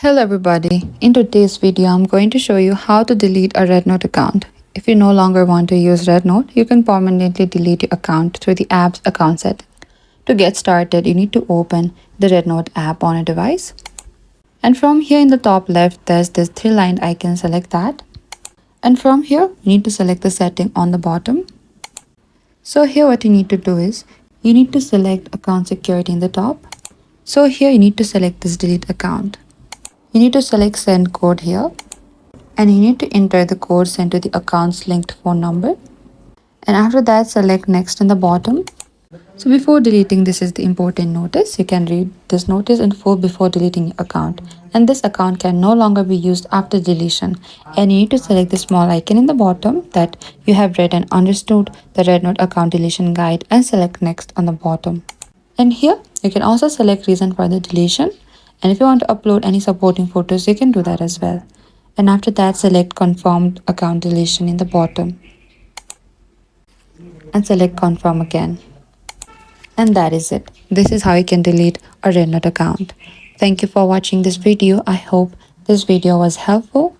Hello everybody, in today's video I'm going to show you how to delete a RedNote account. If you no longer want to use RedNote, you can permanently delete your account through the app's account setting. To get started, you need to open the RedNote app on a device. And from here in the top left, there's this three-lined icon, select that. And from here, you need to select the setting on the bottom. So here what you need to do is, you need to select account security in the top. So here you need to select this delete account. You need to select send code here and you need to enter the code sent to the account's linked phone number. And after that, select next in the bottom. So before deleting, this is the important notice. You can read this notice in full before deleting your account. And this account can no longer be used after deletion. And you need to select the small icon in the bottom that you have read and understood the RedNote account deletion guide and select next on the bottom. And here you can also select reason for the deletion. And if you want to upload any supporting photos, you can do that as well. And after that, select confirmed account deletion in the bottom. And select confirm again. And that is it. This is how you can delete a RedNote account. Thank you for watching this video. I hope this video was helpful.